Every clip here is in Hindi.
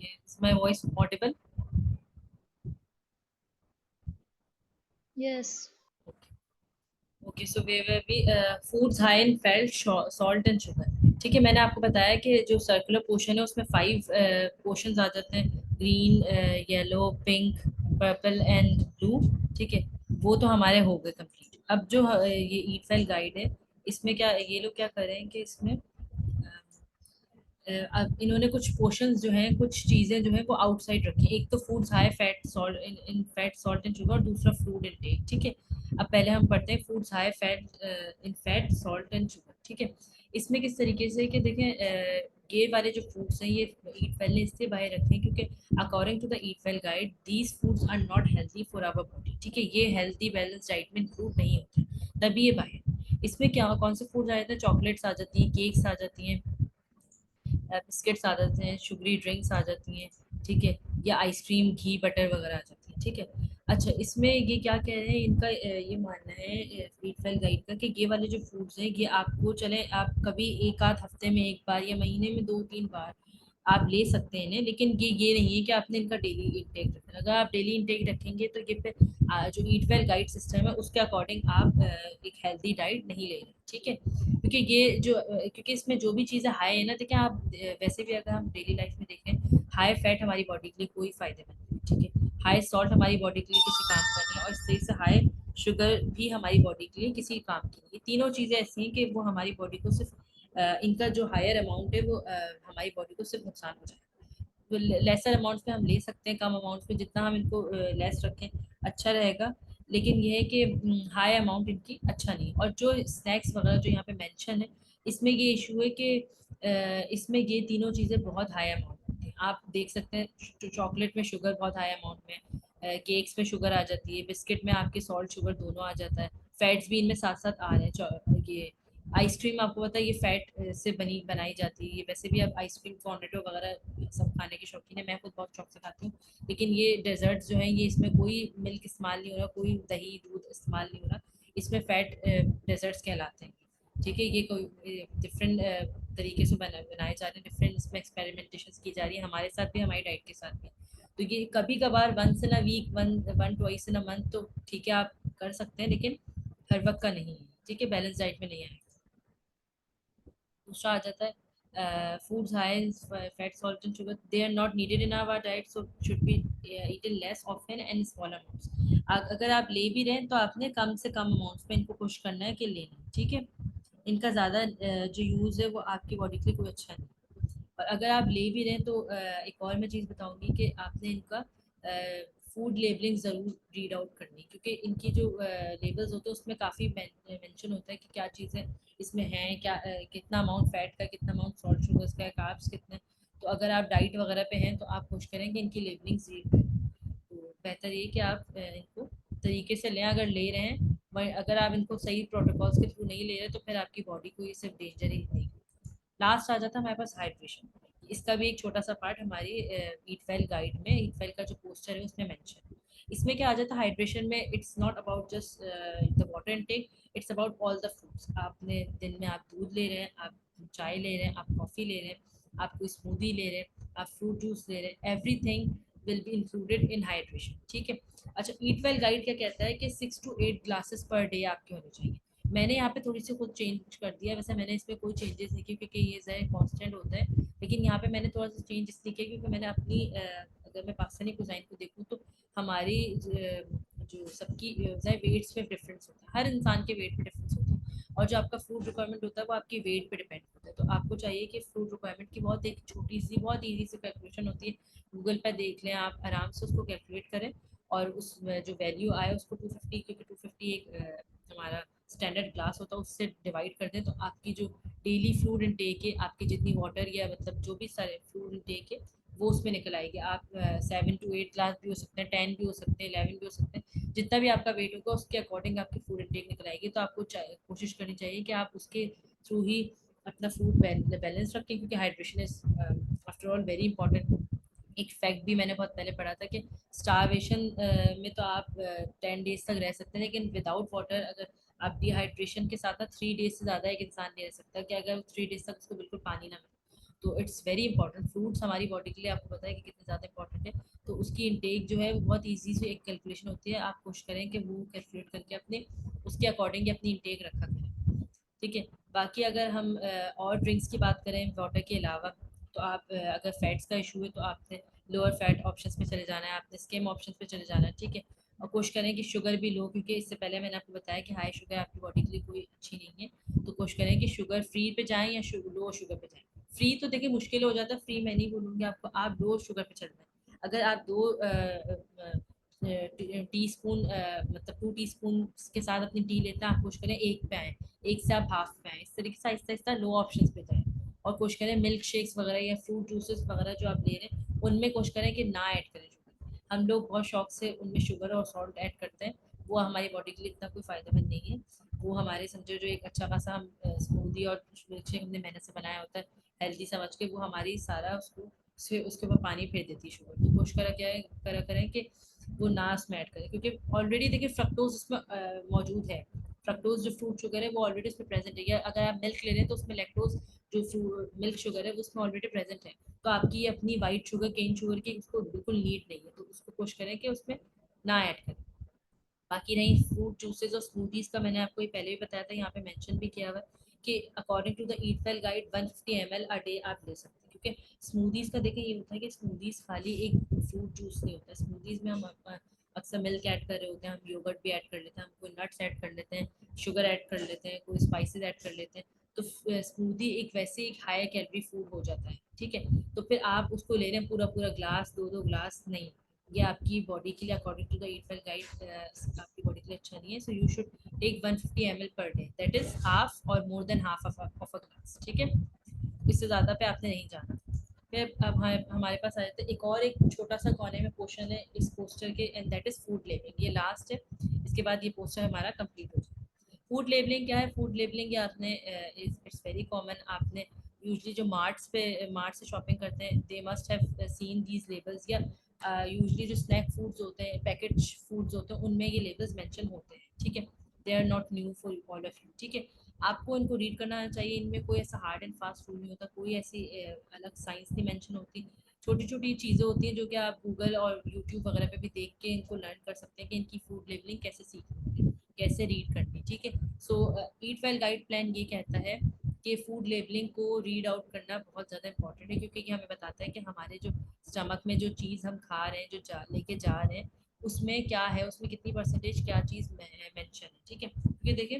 Is my voice audible? Yes. Okay so they they भी foods high in fat, salt and sugar. ठीक है, मैंने आपको बताया कि जो सर्कुलर पोर्शन है उसमें 5 पोर्शंस आ जाते हैं, green, yellow, pink, purple and blue. ठीक है, वो तो हमारे हो गए कंप्लीट। अब जो ये ईट वेल गाइड है, इसमें क्या ये लोग क्या कर रहे हैं कि इसमें अब इन्होंने कुछ पोर्शंस जो हैं, कुछ चीज़ें जो हैं वो आउटसाइड रखी हैं। एक तो foods high fat, salt in fat, salt and sugar, और दूसरा फूड इनटेक। ठीक है, अब पहले हम पढ़ते हैं foods high fat in fat, salt and sugar. ठीक है, इसमें किस तरीके से कि देखें, ये वाले जो फूड्स हैं ये ईट वेल ने इससे बाहर रखे हैं क्योंकि according to the eat well guide these foods are not healthy for our body. ठीक है, ये हेल्दी बैलेंस डाइट में इंक्लूड नहीं होते, तभी ये बाहर। इसमें क्या कौन से फूड्स आ जाते हैं, चॉकलेट्स आ जाती हैं, केक्स आ जाती हैं, बिस्किट्स आ जाते हैं, शुगरी ड्रिंक्स आ जाती हैं। ठीक है, या आइसक्रीम, घी, बटर वगैरह आ जाती है। ठीक है, अच्छा इसमें ये क्या कह रहे हैं, इनका ये मानना है ईट वेल गाइड का कि ये वाले जो फूड्स हैं ये आपको चले आप कभी एक आध हफ्ते में एक बार या महीने में 2-3 बार आप ले सकते हैं इन्हें, लेकिन ये नहीं है कि आपने इनका डेली इंटेक रखना है। अगर आप डेली इंटेक रखेंगे तो ये फिर जो ईट वेल गाइड सिस्टम है उसके अकॉर्डिंग आप एक हेल्दी डाइट नहीं ले रहे। ठीक है, क्योंकि ये जो क्योंकि इसमें जो भी चीज़ें हाई है ना, देखिए आप वैसे भी अगर हम डेली लाइफ में देखें, हाई फैट हमारी बॉडी के लिए कोई फायदेमंद नहीं। ठीक है, हाई सॉल्ट हमारी बॉडी के लिए किसी काम का नहीं है, और इससे से हाई शुगर भी हमारी बॉडी के लिए किसी काम की नहीं। ये तीनों चीज़ें ऐसी हैं कि वो हमारी बॉडी को सिर्फ इनका जो हायर अमाउंट है वो हमारी बॉडी को सिर्फ नुकसान हो जाएगा। तो लेसर अमाउंट्स में हम ले सकते हैं, कम अमाउंट्स में जितना हम इनको लेस रखें अच्छा रहेगा। लेकिन ये है कि हाई अमाउंट इनकी अच्छा नहीं। और जो स्नैक्स वगैरह जो यहाँ पे मेंशन है, इसमें ये इशू है कि इसमें ये तीनों चीज़ें बहुत हाई अमाउंट होती हैं। आप देख सकते हैं चॉकलेट में शुगर बहुत हाई अमाउंट में, केक्स में शुगर आ जाती है, बिस्किट में आपके सॉल्ट शुगर दोनों आ जाता है, फैट्स भी इनमें साथ साथ आ रहे हैं। ये आइसक्रीम आपको पता है ये फैट से बनाई जाती है। ये वैसे भी अब आइसक्रीम, कॉर्नेटो वगैरह सब खाने के शौकीन है, मैं खुद बहुत शौक से खाती हूँ। लेकिन ये डेजर्ट्स जो हैं ये इसमें कोई मिल्क इस्तेमाल नहीं हो रहा, कोई दही दूध इस्तेमाल नहीं हो रहा, इसमें फैट डेजर्ट्स कहलाते हैं। ठीक है, ये कोई डिफरेंट तरीके से बनाए जा रहे हैं, डिफरेंट इसमें एक्सपेरिमेंटेशन की जा रही है हमारे साथ भी, हमारी डाइट के साथ भी। तो ये कभी कभार once in a week, one one twice in a month तो ठीक है आप कर सकते हैं, लेकिन हर वक्त का नहीं है। ठीक है, बैलेंस डाइट में नहीं आएगा। दूसरा आ जाता है foods high in fat, salt and sugar, they are not needed in our diet, so should be eaten less often and small amounts. अगर आप ले भी रहे हैं तो आपने कम से कम अमाउंट्स में इनको पुश करना है कि लेना है। ठीक है, इनका ज़्यादा जो यूज़ है वो आपकी बॉडी के लिए कोई अच्छा नहीं। और अगर आप ले भी रहे हैं तो एक और मैं चीज़ बताऊंगी कि आपने इनका फूड लेबलिंग ज़रूर रीड आउट करनी, क्योंकि इनकी जो लेबल्स होते हैं उसमें काफ़ी मेंशन होता है कि क्या चीज़ें इसमें हैं, क्या कितना अमाउंट फैट का, कितना अमाउंट सॉल्ट शुगर्स का है, कार्ब्स कितने। तो अगर आप डाइट वगैरह पे हैं तो आप कोशिश करें कि इनकी लेबलिंग रीड करें। तो बेहतर ये कि आप इनको तरीके से लें अगर ले रहे हैं। अगर आप इनको सही प्रोटोकॉल्स के थ्रू नहीं ले रहे तो फिर आपकी बॉडी को ये सिर्फ डेंजर ही देगी। लास्ट आ जाता है हमारे पास हाइड्रेशन। इसका भी एक छोटा सा पार्ट हमारी ईट वेल गाइड में, ईट वेल का जो पोस्टर है उसमें मेंशन है। इसमें क्या आ जाता है हाइड्रेशन में, it's not about just the water intake, it's about all the fruits. आपने दिन में आप दूध ले रहे हैं, आप चाय ले रहे हैं, आप कॉफ़ी ले रहे हैं, आप कोई स्मूदी ले रहे हैं, आप फ्रूट जूस ले रहे हैं, everything will be included in hydration. ठीक है, अच्छा ईट वेल गाइड क्या कहता है कि 6 to 8 ग्लासेस पर डे आपके होने चाहिए। मैंने यहाँ पे थोड़ी सी कुछ चेंज कर दिया, वैसे मैंने इसमें कोई चेंजेस नहीं किए क्योंकि ये ज़रा कांस्टेंट होता है, लेकिन यहाँ पे मैंने थोड़ा सा चेंज इसलिए किया क्योंकि मैंने अपनी अगर मैं पाकिस्तानी कुज़ाइन को देखूँ तो हमारी जो सबकी वेट्स में डिफरेंस होता है, हर इंसान के वेट में डिफरेंस होता है, और जो आपका फूड रिक्वायरमेंट होता है वो आपकी वेट पे डिपेंड होता है। तो आपको चाहिए कि फूड रिक्वायरमेंट की बहुत एक छोटी सी बहुत ईजी सी कैलकुलेशन होती है, गूगल पर देख लें आप, आराम से उसको कैलकुलेट करें और उस जो वैल्यू आए उसको 250, क्योंकि 250 एक हमारा स्टैंडर्ड ग्लास होता है, उससे डिवाइड कर दें तो आपकी जो डेली फूड इनटेक है, आपकी जितनी वाटर या मतलब जो भी सारे फूड इनटेक है वो उसमें निकल आएगी। आप 7 to 8 ग्लास भी हो सकते हैं, 10 भी हो सकते हैं, 11 भी हो सकते हैं, जितना भी आपका वेट होगा उसके अकॉर्डिंग आपकी फूड इनटेक निकल आएगी। तो आपको कोशिश करनी चाहिए कि आप उसके थ्रू ही अपना फूड बैलेंस रखें, क्योंकि hydration is after all very important. एक फैक्ट भी मैंने बहुत पहले पढ़ा था कि स्टारवेशन में तो आप 10 डेज तक रह सकते हैं, लेकिन विदाउट वाटर अगर आप डिहाइड्रेशन के साथ ना 3 डेज से ज़्यादा एक इंसान नहीं रह सकता, कि अगर 3 डेज तक उसको बिल्कुल पानी ना मिले। तो इट्स वेरी इंपॉर्टेंट। फ्रूट्स हमारी बॉडी के लिए आपको पता है कि कितने ज़्यादा इंपॉर्टेंट है। तो उसकी इंटेक जो है वो बहुत ईजी से एक कैलकुलेशन होती है, आप कोशिश करें कि वो कैलकुलेट करके अपने उसके अकॉर्डिंग अपनी इंटेक रखा करें, ठीक है। बाकी अगर हम और ड्रिंक्स की बात करें वाटर के अलावा, तो आप अगर फैट्स का इशू है तो आपने लोअर फैट ऑप्शंस पे चले जाना है, आपने स्किम ऑप्शंस पे चले जाना है, ठीक है। और कोशिश करें कि शुगर भी लो, क्योंकि इससे पहले मैंने आपको बताया कि हाई शुगर आपकी बॉडी के लिए कोई अच्छी नहीं है। तो कोशिश करें कि शुगर फ्री पे जाएं या लो शुगर पे जाएं। फ्री तो देखिए मुश्किल हो जाता है, फ्री मैं नहीं बोलूँगी आपको, आप लो शुगर पे चल रहे हैं। अगर आप टी स्पून मतलब 2 टीस्पून के साथ अपनी टी लेते हैं, आप कोशिश करें एक पे आए, एक से आप हाफ पे आए, इस तरीके से आहिस्ता आहिस्ता लो ऑप्शंस पे जाएं। और कोशिश करें मिल्क शेक्स वगैरह या फ्रूट जूसेस वगैरह जो आप ले रहे हैं उनमें कोशिश करें कि ना ऐड करें शुगर। हम लोग बहुत शौक से उनमें शुगर और सॉल्ट ऐड करते हैं, वो हमारी बॉडी के लिए इतना कोई फ़ायदेमंद नहीं है। वो हमारे समझो जो एक अच्छा खासा हम स्मूदी और मिल्क शेक हमने मेहनत से बनाया होता है हेल्दी समझ के, वो हमारी सारा उसके ऊपर पानी फेर देती है शुगर। तो कोशिश करा क्या है करा करें कि वो ना उसमें ऐड करें, क्योंकि ऑलरेडी देखिए फ्रक्टोज उसमें मौजूद है। फ्रक्टोज जो फ्रूट शुगर है वो ऑलरेडी उसमें प्रेजेंट है, या अगर आप मिल्क ले रहे हैं तो उसमें लैक्टोज जो मिल्क शुगर है वो उसमें ऑलरेडी प्रेजेंट है। तो आपकी अपनी वाइट शुगर केन शुगर की उसको बिल्कुल नीड नहीं है, तो उसको कोशिश करें कि उसमें ना ऐड करें। बाकी रही फ्रूट जूसेस और स्मूदीज का, मैंने आपको ये पहले भी बताया था, यहाँ पे मेंशन भी किया हुआ है कि according to the eat well guide 150 ml a day आप ले सकते हैं। क्योंकि स्मूदीज का देखें ये होता है कि स्मूदीज खाली एक फ्रूट जूस नहीं होता है, स्मूदीज में हम अक्सर मिल्क ऐड कर रहे होते हैं, हम योगर्ट भी ऐड कर लेते हैं, हम कोई नट्स ऐड कर लेते हैं, शुगर ऐड कर लेते हैं, कोई स्पाइसेस ऐड कर लेते हैं। तो स्मूदी एक वैसे एक हाई कैलोरी फूड हो जाता है, ठीक है। तो फिर आप उसको ले रहे हैं पूरा पूरा ग्लास, दो दो ग्लास नहीं, ये आपकी बॉडी के लिए according to the eat well guide आपकी बॉडी के लिए अच्छा नहीं है। So you should take 150 ml per day, that is half or more than half of a glass, ठीक है। इससे ज़्यादा पे आपने नहीं जाना। फिर अब हमारे पास आ जाते हैं एक छोटा सा कोने में पोर्शन है इस पोस्टर के, and that is food labelling, ये लास्ट है। इसके बाद ये पोस्टर हमारा कंप्लीट हो जाए। फूड लेबलिंग क्या है? फूड लेबलिंग ये आपने इट्स वेरी कॉमन, आपने यूजली जो मार्ट से शॉपिंग करते हैं they must have seen these labels, या यूजली जो स्नैक फूड्स होते हैं, पैकेज फूड्स होते हैं, उनमें ये लेबल्स मेंशन होते हैं, ठीक है। They are not new for all of you, ठीक है। आपको इनको रीड करना चाहिए, इनमें कोई ऐसा हार्ड एंड फास्ट रूल नहीं होता, कोई ऐसी अलग साइंस नहीं मेंशन होती। छोटी छोटी चीज़ें होती हैं जो कि आप गूगल और यूट्यूब वगैरह पे भी देख के इनको लर्न कर सकते हैं कि इनकी फूड लेबलिंग कैसे सीखनी है, कैसे रीड करनी है, ठीक है। सो ईट वेल गाइड प्लान ये कहता है कि फूड लेबलिंग को रीड आउट करना बहुत ज़्यादा इंपॉर्टेंट है, क्योंकि ये हमें बताता है कि हमारे जो स्टमक में जो चीज़ हम खा रहे हैं, जो लेके जा रहे हैं, उसमें क्या है, उसमें कितनी परसेंटेज क्या चीज़ मेंशन है, ठीक है। क्योंकि देखिए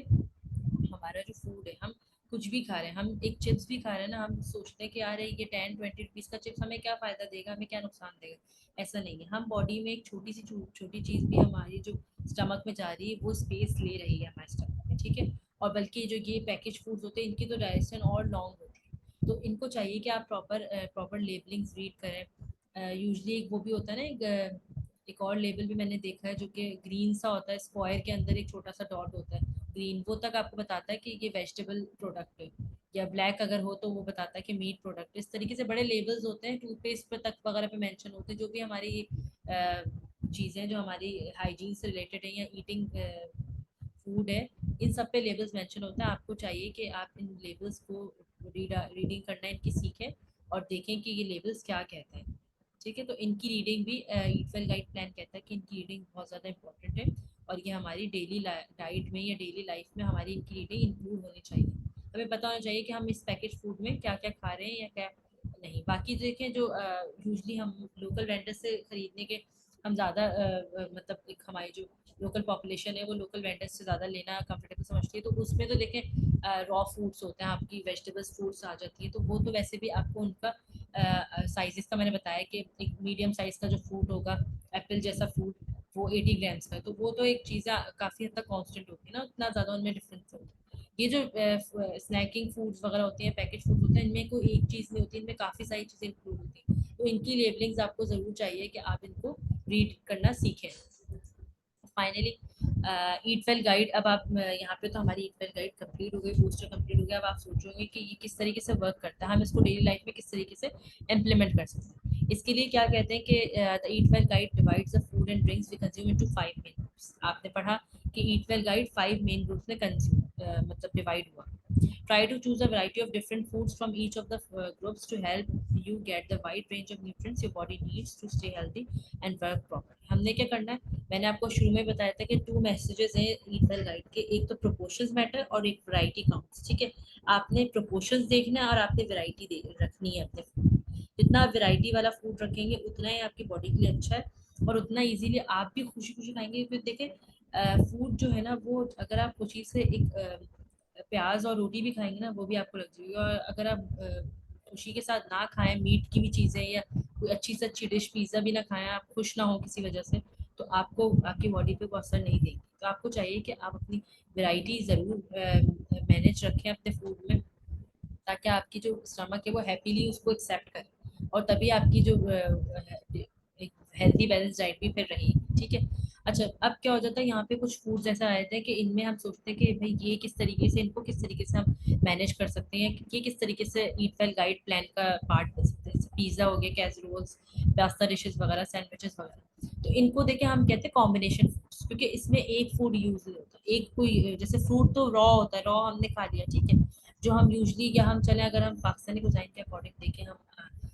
हमारा जो फूड है, हम कुछ भी खा रहे हैं, हम एक चिप्स भी खा रहे हैं ना, हम सोचते हैं कि यार ये 10-20 रुपीज़ का चिप्स हमें क्या फ़ायदा देगा, हमें क्या नुकसान देगा। ऐसा नहीं है, हम बॉडी में एक छोटी सी छोटी चीज़ भी हमारी जो स्टमक में जा रही है वो स्पेस ले रही है हमारे स्टमक में, ठीक है। और बल्कि जो ये पैकेज फूड्स होते हैं इनकी तो डाइजेशन और लॉन्ग होती है, तो इनको चाहिए कि आप प्रॉपर लेबलिंग्स रीड करें। यूजली एक वो भी होता है ना, एक और लेबल भी मैंने देखा है जो कि ग्रीन सा होता है, स्क्वायर के अंदर एक छोटा सा डॉट होता है ग्रीन, वो तक आपको बताता है कि ये वेजिटेबल प्रोडक्ट है। या ब्लैक अगर हो तो वो बताता है कि मीट प्रोडक्ट। इस तरीके से बड़े लेबल्स होते हैं, टूथपेस्ट पर तक वगैरह पे मेंशन होते हैं, जो भी हमारी चीज़ें जो हमारी हाइजीन से रिलेटेड है या ईटिंग फूड है, इन सब पे लेबल्स मेंशन होते हैं। आपको चाहिए कि आप इन लेबल्स को रीडिंग करना इनकी सीखें और देखें कि ये लेबल्स क्या कहते हैं, ठीक है। तो इनकी रीडिंग भी ईट वेल गाइड प्लान कहता है कि इनकी रीडिंग बहुत ज़्यादा इंपॉर्टेंट है, और ये हमारी डेली डाइट में या डेली लाइफ में हमारी इनकी रीडिंग इंक्लूड होनी चाहिए। हमें पता होना चाहिए कि हम इस पैकेज फूड में क्या क्या खा रहे हैं या क्या नहीं। बाकी देखें जो यूजली हम लोकल वेंडर से खरीदने के हम ज़्यादा मतलब एक हमारी जो लोकल पॉपुलेशन है वो लोकल वेंडर्स से ज़्यादा लेना कंफर्टेबल समझती है, तो उसमें तो देखें रॉ फूड्स होते हैं, आपकी वेजिटेबल्स फ्रूट्स आ जाती है, तो वो तो वैसे भी आपको उनका साइजेस का मैंने बताया कि एक मीडियम साइज़ का जो फ्रूट होगा, एप्पल जैसा फ्रूट, वो 80 ग्राम्स का है, तो वो तो एक चीज़ काफ़ी हद तक कांस्टेंट होती है ना, उतना ज़्यादा उनमें डिफरेंस होता है। ये जो स्नैकिंग फूड्स वगैरह होती हैं, पैकेज फूड होते हैं, इनमें कोई एक चीज़ नहीं होती, इनमें काफ़ी सारी चीज़ें इंक्लूड होती हैं, तो इनकी लेबलिंग्स आपको ज़रूर चाहिए कि आप इनको रीड करना सीखें। फाइनली ईट वेल गाइड, अब आप यहाँ पे तो हमारी ईट वेल गाइड कंप्लीट हो गई, पोस्टर कंप्लीट हो गया। अब आप सोचोगे कि ये किस तरीके से वर्क करता है, हम इसको डेली लाइफ में किस तरीके से इम्प्लीमेंट कर सकते हैं। इसके लिए क्या कहते हैं कि the eat well guide divides the food and drinks we consume into 5 main groups. आपने पढ़ा कि eat well guide 5 main groups में कंज्यूम मतलब डिवाइड हुआ। Try to choose a variety of different foods from each of the groups to help you get the wide range of nutrients your body needs to stay healthy and work properly. हमने क्या करना है, मैंने आपको शुरू में बताया था कि 2 मैसेजेस हैं ईट वेल गाइड के, एक तो प्रोपोर्शंस मैटर और एक वैरायटी काउंट्स। ठीक है, आपने प्रोपोर्शंस देखना है और आपने वैरायटी रखनी है अपने फूड में। जितना आप वैरायटी वाला फूड रखेंगे उतना ही आपकी बॉडी के लिए अच्छा है और उतना इजीली आप भी खुशी खुशी खाएंगे। फिर देखें फूड जो है ना, वो अगर आप खुशी से एक प्याज और रोटी भी खाएंगे ना, वो भी आपको लग जाएगी। और अगर आप खुशी के साथ ना खाएं मीट की भी चीज़ें या कोई अच्छी से अच्छी डिश पिज़्ज़ा भी ना खाएं, आप खुश ना हो किसी वजह से, तो आपको आपकी बॉडी पे वो असर नहीं देगी। तो आपको चाहिए कि आप अपनी वैरायटी ज़रूर मैनेज रखें अपने फूड में, ताकि आपकी जो स्टमक है वो हैप्पीली उसको एक्सेप्ट करे और तभी आपकी जो एक हेल्थी बैलेंस डाइट भी फिर रहेगी। ठीक है, अच्छा अब क्या हो जाता है, यहाँ पे कुछ फूड्स ऐसा आ जाता है कि इनमें हम सोचते हैं कि भाई ये किस तरीके से, इनको किस तरीके से हम मैनेज कर सकते हैं, कि ये किस तरीके से ईट वेल गाइड प्लान का पार्ट बन सकते हैं। जैसे पिज़्ज़ा हो गया, कैसरोल्स, पास्ता डिशेस वगैरह, सैंडविचेस वगैरह। तो इनको देखे हम कहते हैं कॉम्बिनेशन फूड्स, क्योंकि इसमें एक फूड यूज नहीं होता। एक कोई जैसे फ्रूट तो रॉ होता है, रॉ हमने खा लिया, ठीक है, जो हम यूजली, या हम चले अगर हम पाकिस्तानी कुज़ाइन के अकॉर्डिंग देखें, हम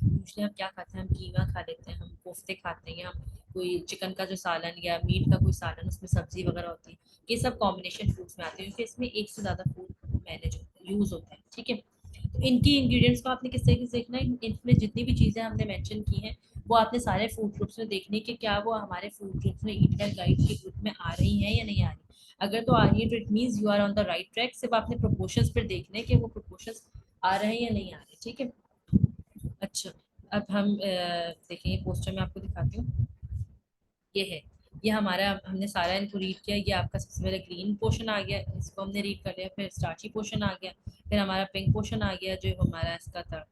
यूजली हम क्या खाते हैं, हम कीमा खा लेते हैं, हम कोफ्ते खाते हैं, हम कोई चिकन का जो सालन या मीट का कोई सालन उसमें सब्जी वगैरह होती है, ये सब कॉम्बिनेशन फूड्स में आते हैं, क्योंकि इसमें एक से ज़्यादा फूड मैनेज यूज़ होते हैं। ठीक है, तो इनकी इंग्रेडिएंट्स को आपने किस तरीके से देखना है, इनमें जितनी भी चीज़ें हमने मेंशन की हैं वो आपने सारे फूड ग्रुप्स में देखनी कि क्या वो हमारे फूड ग्रुप्स में ईट हेल्थ गाइड के ग्रुप में आ रही हैं या नहीं आ रही। अगर तो आ रही है तो it means you are on the right track. सिर्फ आपने प्रोपोर्शंस पर देखने कि वो प्रोपोर्शंस आ रहे हैं या नहीं आ रहे। ठीक है, अच्छा अब हम देखें, ये पोस्टर में आपको दिखाती हूँ। ये है, ये हमारा, हमने सारा इनको रीड किया। ये आपका सबसे पहले ग्रीन पोर्शन आ गया, इसको हमने रीड कर लिया। फिर स्टार्ची पोर्शन आ गया, फिर हमारा पिंक पोर्शन आ गया जो हमारा इसका था,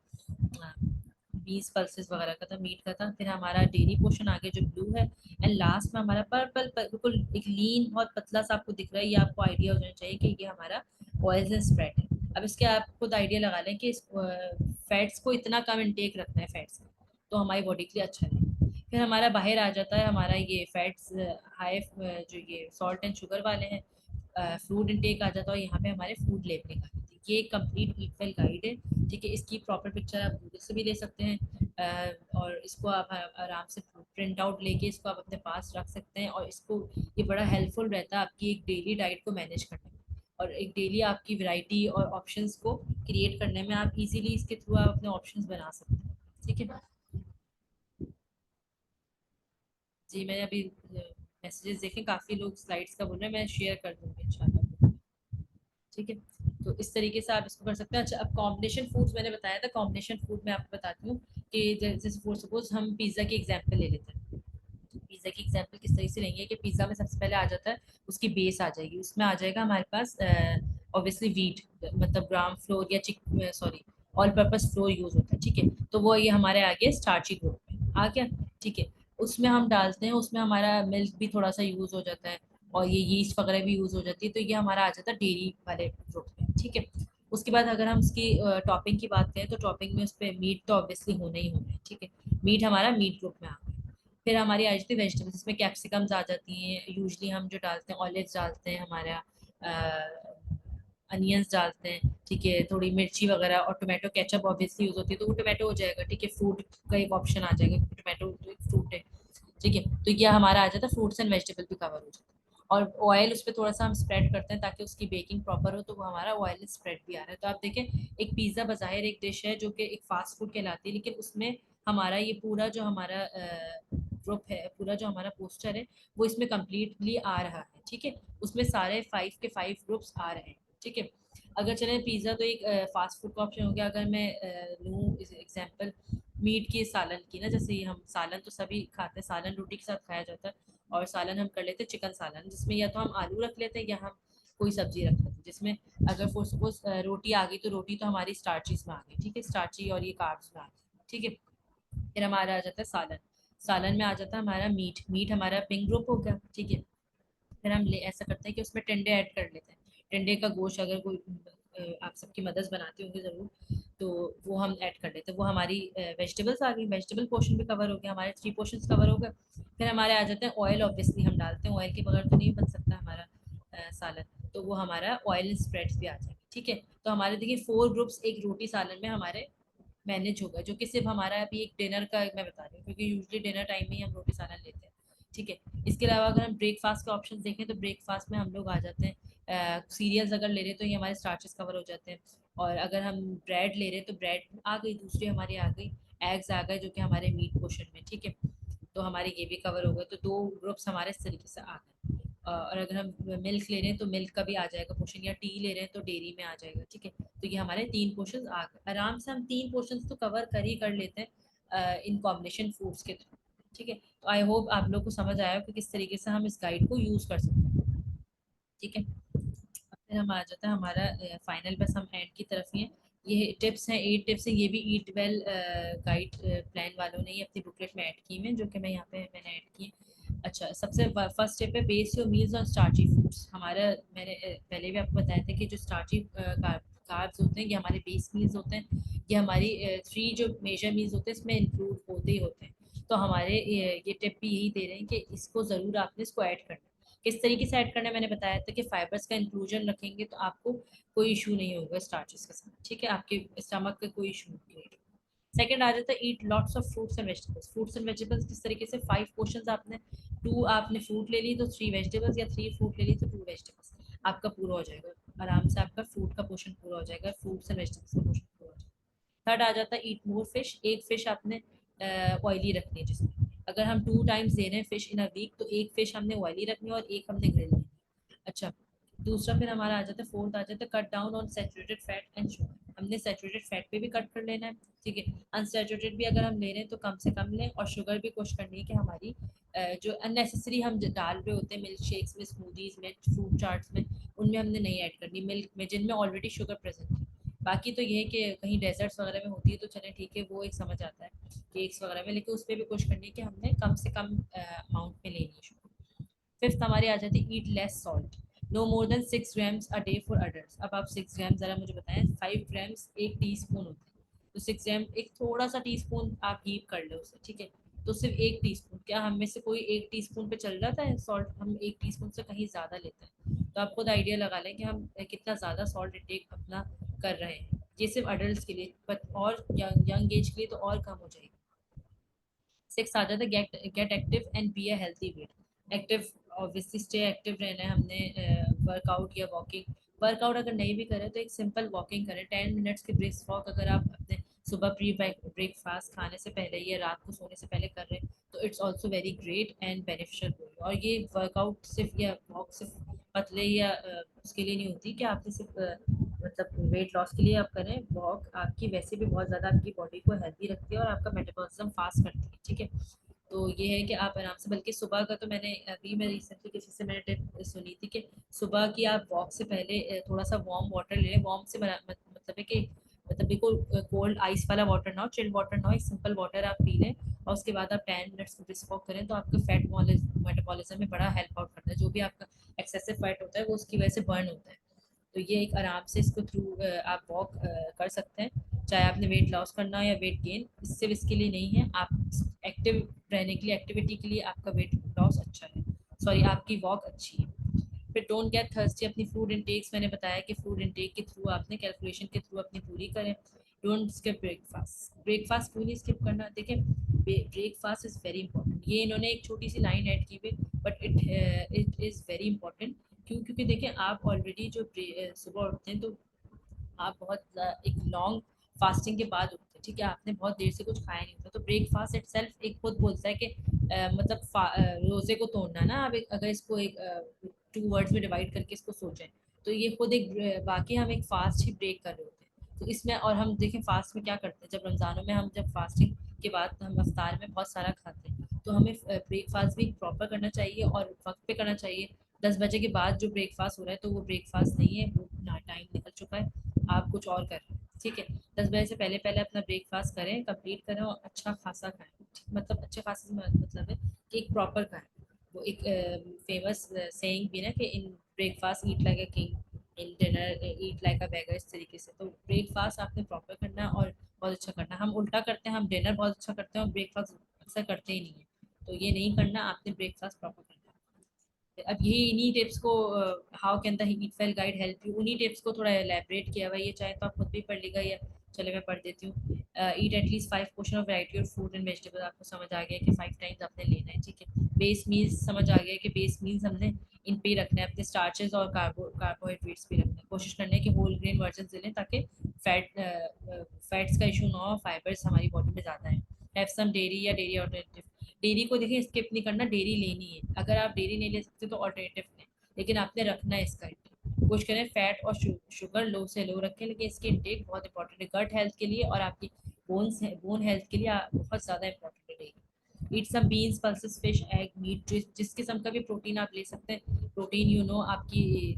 बीस पल्सेस वगैरह का था, मीट का था। फिर हमारा डेयरी पोर्शन आ गया जो ब्लू है, एंड लास्ट में हमारा पर्पल, बिल्कुल एक लीन बहुत पतला सा आपको दिख रहा है। ये आपको आइडिया हो जाना चाहिए कि ये हमारा ऑयल्स एंड स्प्रेड है। अब इसके आप खुद आइडिया लगा लें कि फैट्स को इतना कम इंटेक रखना है फैट्स का, तो हमारी बॉडी के लिए अच्छा है। फिर हमारा बाहर आ जाता है हमारा ये फैट्स हाई, जो ये सॉल्ट एंड शुगर वाले हैं, फूड इनटेक आ जाता है। और यहाँ पे हमारे फूड लेबलिंग आ जाती है। ये कंप्लीट ईट वेल गाइड है। ठीक है, इसकी प्रॉपर पिक्चर आप गूगल से भी ले सकते हैं, और इसको आप आराम से प्रिंट आउट लेके इसको आप अपने पास रख सकते हैं। और इसको, ये बड़ा हेल्पफुल रहता है आपकी एक डेली डाइट को मैनेज करने में, और एक डेली आपकी वैरायटी और ऑप्शंस को क्रिएट करने में। आप इजीली इसके थ्रू आप अपने ऑप्शंस बना सकते हैं। ठीक है जी, मैंने अभी मैसेजेस देखे, काफ़ी लोग स्लाइड्स का बोल रहे हैं, मैं शेयर कर दूंगी इंशाल्लाह। ठीक है, तो इस तरीके से आप इसको कर सकते हैं। अच्छा, अब कॉम्बिनेशन फूड्स मैंने बताया था, कॉम्बिनेशन फूड मैं आपको बताती हूँ कि जैसे फॉर सपोज हम पिज़्ज़ा की एग्जांपल ले लेते हैं। पिज़्ज़ा की एग्जांपल किस तरीके से लेंगे कि पिज़्ज़ा में सबसे पहले आ जाता है उसकी बेस आ जाएगी, उसमें आ जाएगा हमारे पास ऑब्वियसली वीट, मतलब ग्राम फ्लोर या चिक, sorry, all purpose floor use होता है। ठीक है, तो वो ये हमारे आगे स्टार्ची ग्रुप में आ गया। ठीक है, उसमें हम डालते हैं, उसमें हमारा मिल्क भी थोड़ा सा यूज हो जाता है और ये यीस्ट वगैरह भी यूज हो जाती है, तो ये हमारा आ जाता है डेयरी वाले ग्रुप में। ठीक है, उसके बाद अगर हम इसकी टॉपिंग की बात करें तो टॉपिंग में उस पर मीट तो ऑब्वियसली होना ही होना है। ठीक है, मीट हमारा मीट ग्रुप में आ गया। फिर हमारी आ जाती है वेजिटेबल्स, इसमें कैप्सिकम्स आ जाती हैं, यूजली हम जो डालते हैं ऑलिव्स डालते हैं, हमारा अनियंस डालते हैं। ठीक है, थोड़ी मिर्ची वगैरह और टोमेटो केचप ऑब्वियसली यूज होती है, तो वो टोमेटो हो जाएगा। ठीक है, फ्रूट का एक ऑप्शन आ जाएगा, टोमेटो तो एक फ्रूट है। ठीक है, तो ये हमारा आ जाता है, फ्रूट्स एंड वेजिटेबल भी कवर हो जाता है। और ऑयल उस पर थोड़ा सा हम स्प्रेड करते हैं ताकि उसकी बेकिंग प्रॉपर हो, तो वो हमारा ऑयल स्प्रेड भी आ रहा है। तो आप देखें, एक पिज़्ज़ा बज़ाहिर एक डिश है जो कि एक फास्ट फूड कहलाती है, लेकिन उसमें हमारा ये पूरा जो हमारा ग्रुप है, पूरा जो हमारा पोस्टर है, वो इसमें कम्प्लीटली आ रहा है। ठीक है, उसमें सारे 5 के 5 ग्रुप्स आ रहे हैं। ठीक है, अगर चलें पिज़्ज़ा तो एक फास्ट फूड का ऑप्शन हो गया। अगर मैं लूँ एग्जांपल मीट की सालन की ना, जैसे हम सालन तो सभी खाते हैं, सालन रोटी के साथ खाया जाता है, और सालन हम कर लेते हैं चिकन सालन, जिसमें या तो हम आलू रख लेते हैं या हम कोई सब्जी रख लेते हैं। जिसमें अगर फॉर सपोज रोटी आ गई, तो रोटी तो हमारी स्टार्चीज में आ गई। ठीक है, स्टार्ची और ये कार्ब्स में आ गई। ठीक है, फिर हमारा आ जाता है सालन, सालन में आ जाता है हमारा मीट, मीट हमारा पिंक ग्रुप हो गया। ठीक है, फिर हम ले ऐसा करते हैं कि उसमें टिंडे ऐड कर लेते हैं। टिंडे का गोश्त अगर कोई आप सबकी मदद बनाती होंगी ज़रूर, तो वो हम ऐड कर लेते हैं। वो हमारी वेजिटेबल्स आ गई, वेजिटेबल पोर्शन भी कवर हो गया, हमारे 3 पोर्शंस कवर हो गए। फिर हमारे आ जाते हैं ऑयल, ऑब्वियसली हम डालते हैं, ऑयल के बगैर तो नहीं बन सकता हमारा सालन, तो वो हमारा ऑयल स्प्रेड्स भी आ जाएगा। ठीक है। तो हमारे देखिए 4 ग्रुप्स एक रोटी सालन में हमारे मैनेज होगा, जो कि सिर्फ हमारा अभी एक डिनर का मैं बता रही हूँ, क्योंकि यूजली डिनर टाइम में ही हम रोटी सालन लेते हैं। ठीक है। इसके अलावा अगर हम ब्रेकफास्ट के ऑप्शन देखें तो ब्रेकफास्ट में हम लोग आ जाते हैं, सीरियल्स अगर ले रहे हैं तो ये हमारे स्टार्चेस कवर हो जाते हैं। और अगर हम ब्रेड ले रहे हैं तो ब्रेड आ गई, दूसरी हमारी आ गई एग्स आ गए, जो कि हमारे मीट पोर्शन में। ठीक है। तो हमारे ये भी कवर हो गए, तो 2 ग्रुप्स हमारे इस तरीके से आ गए। और अगर हम मिल्क ले रहे हैं तो मिल्क का भी आ जाएगा पोर्शन, या टी ले रहे हैं तो डेयरी में आ जाएगा। ठीक है। तो ये हमारे 3 पोर्शन आ गए, आराम से हम 3 पोर्शन तो कवर कर ही कर लेते हैं इन कॉम्बिनेशन फूड्स के थ्रू। ठीक है। तो आई होप आप लोग को समझ आया कि किस तरीके से हम इस गाइड को यूज़ कर सकते हैं। ठीक है। अब फिर हम आ जाता है हमारा फाइनल, बस हम एंड की तरफ ही हैं। ये टिप्स हैं, 8 टिप्स हैं, ये भी ईट वेल गाइड प्लान वालों ने ही अपनी बुकलेट में ऐड की हैं, जो कि मैं यहाँ पे मैंने ऐड की है। अच्छा, सबसे फर्स्ट स्टेप है base your meals on starchy foods. हमारा मैंने पहले भी आपको बताया था कि जो स्टार्ची कार्ब्स होते हैं ये हमारे बेस मील्स होते हैं। ये हमारी 3 जो मेजर मील्स होते हैं इसमें इंक्लूड होते ही होते हैं। तो हमारे ये टिप भी यही दे रहे हैं कि इसको ज़रूर आपने इसको ऐड करना है। किस तरीके से ऐड करना है मैंने बताया था कि फाइबर्स का इंक्लूजन रखेंगे तो आपको कोई इशू नहीं होगा स्टार्चेस के साथ। ठीक है। आपके स्टमक का कोई इशू नहीं होगा। सेकंड आ जाता है eat lots of fruits and vegetables. Fruits and vegetables किस तरीके से 5 पोर्शंस आपने 2 आपने फ्रूट ले ली तो 3 वेजिटेबल्स, या 3 फ्रूट ले ली तो 2 वेजिटेबल्स, आपका पूरा हो जाएगा। आराम से आपका फ्रूट का पोर्शन पूरा हो जाएगा, फ्रूट्स एंड वेजिटेबल्स का पोर्शन पूरा हो जाएगा। थर्ड आ जाता है ईट मोर फिश। एक फिश आपने ऑयली रखनी है, जिसमें अगर हम 2 टाइम्स दे रहे हैं फिश इन अ वीक तो एक फिश हमने ऑयली रखनी है और एक हमने ग्रिल रखनी है। अच्छा, दूसरा फिर हमारा आ जाता है, फोर्थ आ जाता है cut down on saturated fat and sugar. हमने सैचुरेटेड फैट पे भी कट कर लेना है। ठीक है। अनसैचुरेटेड भी अगर हम ले रहे हैं तो कम से कम लें, और शुगर भी कोशिश करनी है कि हमारी जो अननेसेसरी हम डाल रहे होते हैं मिल्क शेक्स में, स्मूदीज में, फ्रूट चाट्स में, उनमें हमने नहीं ऐड करनी, मिल्क में जिनमें ऑलरेडी शुगर प्रेजेंट है। बाकी तो ये है कि कहीं डेजर्ट्स वगैरह में होती है तो चलें ठीक है, वो एक समझ आता है केक्स वगैरह में, लेकिन उस पर भी कोशिश करनी है कि हमने कम से कम अमाउंट में लेनी है शुगर। फिफ्थ हमारी आ जाती है eat less salt. No more than 6 grams a day for adult. अब आप 6 ग्राम ज़रा मुझे बताएं, 5 ग्राम्स एक टी स्पून होता है, तो 6 ग्राम एक थोड़ा सा टी स्पून आप हीप कर लो उसे। ठीक है। तो सिर्फ एक टी स्पून, क्या हम में से कोई एक टी स्पून पे चल जाता है सॉल्ट? हम एक टी स्पून से कहीं ज़्यादा लेते हैं। तो आप खुद आइडिया लगा लें कि हम कितना ज़्यादा सॉल्ट इंटेक अपना कर रहे हैं। ये सिर्फ अडल्ट के लिए, बट और यंग एज के लिए तो और कम हो जाएगी। 6 आ जाता है gate active and be a healthy wait. Active, obviously stay active रहना है हमने। वर्कआउट या वॉकिंग, वर्कआउट अगर नहीं भी करें तो एक सिंपल वॉकिंग करें, 10 मिनट्स की ब्रिस्क वॉक अगर आप अपने सुबह प्री ब्रेकफास्ट खाने से पहले या रात को सोने से पहले कर रहे हैं तो it's also very great and beneficial. और ये वर्कआउट सिर्फ या वॉक सिर्फ पतले या उसके लिए नहीं होती कि आपने सिर्फ मतलब वेट लॉस के लिए आप करें। वॉक आपकी वैसे भी बहुत ज़्यादा आपकी बॉडी को हेल्दी रखती है और आपका मेटाबॉलिज्म फास्ट करती है। ठीक है। तो ये है कि आप आराम से, बल्कि सुबह का तो मैंने अभी मैं रिसेंटली किसी से मैंने टिप सुनी थी कि सुबह की आप वॉक से पहले थोड़ा सा वार्म वाटर ले लें। वार्म से मतलब है कि मतलब बिल्कुल कोल्ड आइस वाला वाटर ना हो, चिल्ड वाटर ना हो, एक सिंपल वाटर आप पी लें और उसके बाद आप 10 मिनट्स ब्रिस्क वॉक करें तो आपके फैट मेटाबॉलिज्म में बड़ा हेल्प आउट करता है। जो भी आपका एक्सेसिव फैट होता है वो उसकी वजह से बर्न होता है। तो ये एक आराम से इसको थ्रू आप वॉक कर सकते हैं, चाहे आपने वेट लॉस करना हो या वेट गेन, सिर्फ इसके लिए नहीं है। आप एक्टिव रहने के लिए, एक्टिविटी के लिए आपका वेट लॉस अच्छा है, सॉरी आपकी वॉक अच्छी है। फिर डोंट गेट थर्स्टी। अपनी फूड इंटेक्स मैंने बताया कि फूड इंटेक के थ्रू आपने कैलकुलेशन के थ्रू अपनी पूरी करें। Don't skip breakfast. ब्रेकफास्ट क्यों नहीं स्किप करना? देखिए ब्रेकफास्ट इज़ वेरी इंपॉर्टेंट। ये इन्होंने एक छोटी सी लाइन ऐड की हुई, but it is very important. क्यों? क्योंकि देखिए आप ऑलरेडी जो सुबह उठते हैं तो आप बहुत एक लॉन्ग फास्टिंग के बाद उठते हैं। ठीक है। आपने बहुत देर से कुछ खाया नहीं होता, तो ब्रेकफास्ट इटसेल्फ एक खुद बोलता है कि मतलब रोजे को तोड़ना ना। आप अगर इसको एक 2 वर्ड्स में डिवाइड करके इसको सोचें तो ये खुद एक बाकी हम एक फास्ट ही ब्रेक कर रहे होते हैं। तो इसमें और हम देखें फास्ट में क्या करते हैं, जब रमज़ानों में हम जब फास्टिंग के बाद हम अफ्तार में बहुत सारा खाते हैं तो हमें ब्रेकफास्ट भी प्रॉपर करना चाहिए और वक्त पे करना चाहिए। 10 बजे के बाद जो ब्रेकफास्ट हो रहा है तो वो ब्रेकफास्ट नहीं है, वो ना टाइम निकल चुका है, आप कुछ और कर रहे हैं। ठीक है। 10 बजे से पहले पहले अपना ब्रेकफास्ट करें, कंप्लीट करें और अच्छा खासा खाएं। मतलब अच्छे खासे से मतलब है कि एक प्रॉपर खाएं। वो एक फेमस सेइंग भी ना कि in breakfast eat like a king, in dinner eat like a beggar, इस तरीके से। तो ब्रेकफास्ट आपने प्रॉपर करना है और बहुत अच्छा करना है। हम उल्टा करते हैं, हम डिनर बहुत अच्छा करते हैं और ब्रेकफास्ट अक्सर करते ही नहीं है। तो ये नहीं करना, आपने ब्रेकफास्ट प्रॉपर करना है। अब ये इन्हीं टिप्स को, how can the heat fail guide help you, उन्हीं टिप्स को थोड़ा एलैबोरेट किया हुआ है। ये चाहे तो आप खुद भी पढ़ लीजिएगा, या चले मैं पढ़ देती हूँ। Eat at least 5 portion of variety of fruit and vegetable, आपको समझ आ गया कि 5 टाइम्स आपने लेना है, ठीक है। बेस मील्स समझ आ गया कि बेस मील्स हमने इन पे ही रखना है, अपने स्टार्चेस और कार्बोहाइड्रेट्स भी रखना है। कोशिश करना है कि होल ग्रेन वर्जन ले लें, ताकि फैट्स का इशू ना हो, फाइबर्स हमारी बॉडी में ज़्यादा है। हैव सम डेयरी या डेयरी ऑल्टरनेटिव, डेयरी को देखिए स्किप नहीं करना, डेयरी लेनी है। अगर आप डेयरी नहीं ले सकते तो ऑल्टरनेटिव लें, लेकिन आपने रखना है इसका इंटेक। कोशिश करें फैट और शुगर लो से लो रखें, लेकिन इसकी इंटेक बहुत इंपॉर्टेंट है गट हेल्थ के लिए, और आपकी बोन हेल्थ के लिए बहुत ज़्यादा इंपॉर्टेंट है dairy. Eat some beans pulses fish egg meat, जिस किस्म का भी प्रोटीन आप ले सकते हैं। प्रोटीन आपकी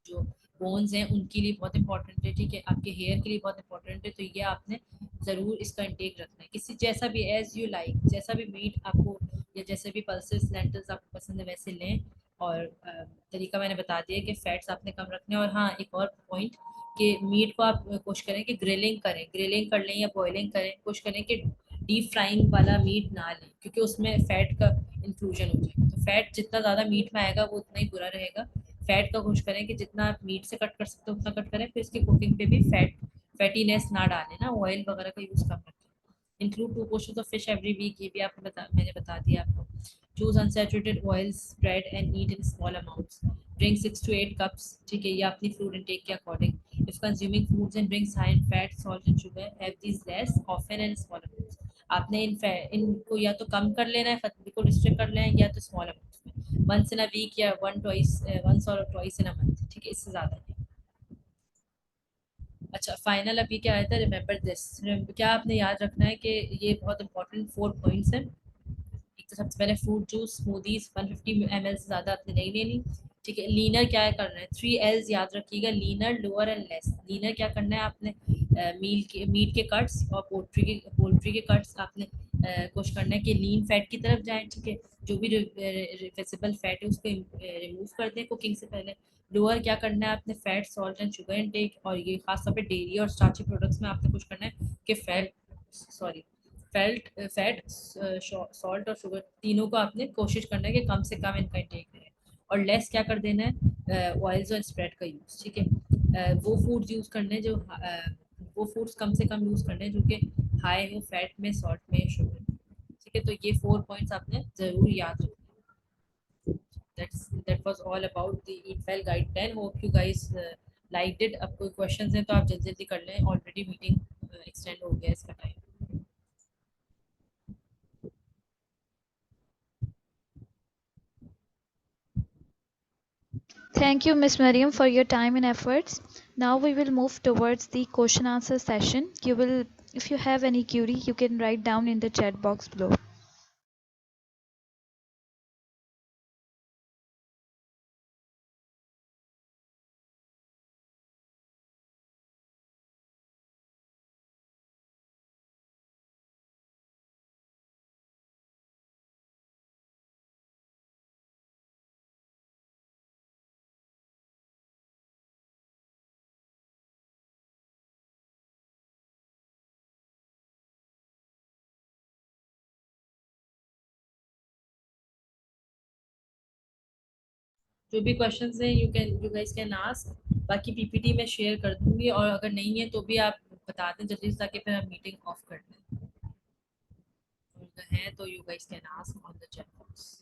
जो बोन्स हैं उनके लिए बहुत इंपॉर्टेंट है, ठीक है, आपके हेयर के लिए बहुत इंपॉर्टेंट है। तो ये आपने ज़रूर इसका इंटेक रखना है। किसी जैसा भी एज यू लाइक, जैसा भी मीट आपको या जैसे भी पल्सेस लेंटल्स आपको पसंद है वैसे लें। और तरीका मैंने बता दिया कि फैट्स आपने कम रखने हैं। और हाँ, एक और पॉइंट, कि मीट को आप कोशिश करें कि ग्रिलिंग करें, ग्रिलिंग कर लें या बॉयलिंग करें। कोशिश करें कि डीप फ्राइंग वाला मीट ना लें, क्योंकि उसमें फैट का इंक्लूजन हो जाएगा। तो फैट जितना ज़्यादा मीट में आएगा वो उतना ही बुरा रहेगा। फैट का कोशिश करें कि जितना आप मीट से कट कर सकते हो उतना कट करें। फिर इसकी कुकिंग पे भी फैटीनेस ना डालें ना, ऑयल वगैरह का यूज़ कम रखें। Include 2 portion of fish every week, ये भी आपने मैंने बता दिया आपको। Choose unsaturated oils spread and eat in small amounts. Drink 6 to 8 cups, ठीक है, ये अपनी फूड इनटेक के according. If consuming foods and drinks high in fat salt and sugar, have these less often and small amounts. आपने इनको या तो कम कर लेना है, को रिस्ट्रिक्ट कर लेना है, या तो स्मॉल अमाउंट्स में, वंस इन अ वीक या वंस और ट्वाइस इन अ मंथ, ठीक है, इससे ज़्यादा नहीं। अच्छा, फाइनल अभी क्या आया था, रिमेंबर दिस। क्या आपने याद रखना है कि ये बहुत इंपॉर्टेंट 4 पॉइंट्स हैं। एक तो सबसे पहले फ्रूट जूस स्मूदीज 150 ml से ज़्यादा आपने नहीं लेनी, ठीक है। लीनर क्या करना है, 3 L's याद रखिएगा, linear lower and less. Linear क्या करना है आपने, मीट के कट्स और पोल्ट्री के कट्स आपने कोशिश करना है कि लीन फैट की तरफ जाएं, ठीक है। जो भी रिफेसिबल फैट है उसको रिमूव कर दें कुकिंग से पहले। लोअर क्या करना है आपने, fat salt and sugar intake, और ये खासतौर पे डेयरी और स्टार्ची प्रोडक्ट्स में आपने कुछ करना है कि फैट सॉल्ट और शुगर तीनों को आपने कोशिश करना है कि कम से कम इनका इंटेक रहे। और लेस क्या कर देना है, ऑयल्स और स्प्रेड का यूज़, ठीक है। वो फूड्स यूज़ करने हैं जो वो फूड्स कम से कम यूज़ करने हैं जो कि हाई हो फैट में, सॉल्ट में, शुगर, ठीक है। तो ये 4 पॉइंट्स आपने ज़रूर याद रखना है। That was all about the Eat Well Guide 10. Hope you guys liked it. अब कोई क्वेश्चंस हैं तो आप जल्दी जल्दी कर लें, ऑलरेडी मीटिंग एक्सटेंड हो गया इसका time. Thank you, Miss Mariam, for your time and efforts. Now we will move towards the question answer session. If you have any query, you can write down in the chat box below. जो भी क्वेश्चंस हैं यू गाइस कैन आस्क। बाकी पीपीटी में शेयर कर दूंगी, और अगर नहीं है तो भी आप बता दें जल्दी से, ताकि फिर हम मीटिंग ऑफ कर दें। अगर है तो you guys can ask on the chat box.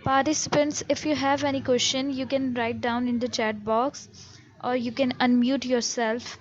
Participants, if you have any question, you can write down in the chat box or you can unmute yourself.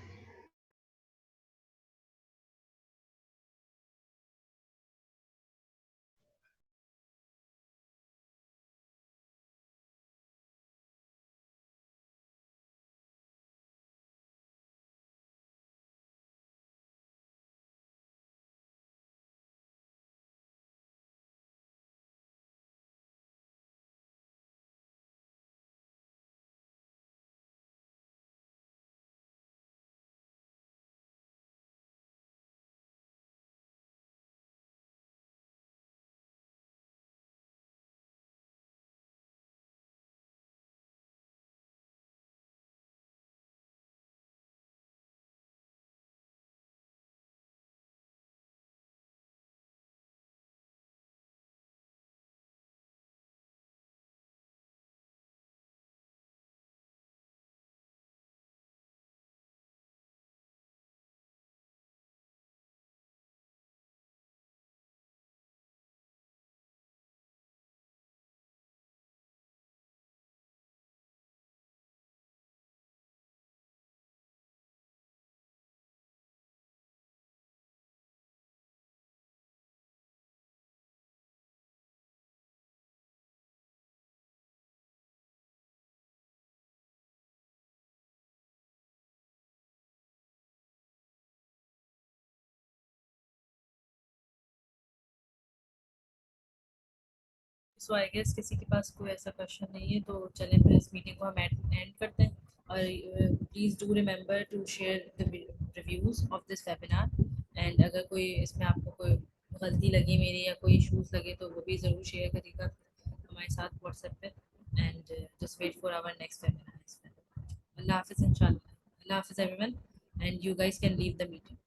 So I guess किसी के पास कोई ऐसा क्वेश्चन नहीं है, तो चलें फिर इस मीटिंग को हम एंड करते हैं। और please do remember to share the reviews of this webinar. And अगर कोई इसमें आपको कोई गलती लगी मेरी या कोई इश्यूज़ लगे तो वो भी ज़रूर शेयर करिएगा हमारे साथ व्हाट्सएप पे। And just wait for our next webinar. अल्लाह हाफ़िज़ इंशाल्लाह। अल्लाह हाफ़िज़ everyone, and you guys can leave the meeting.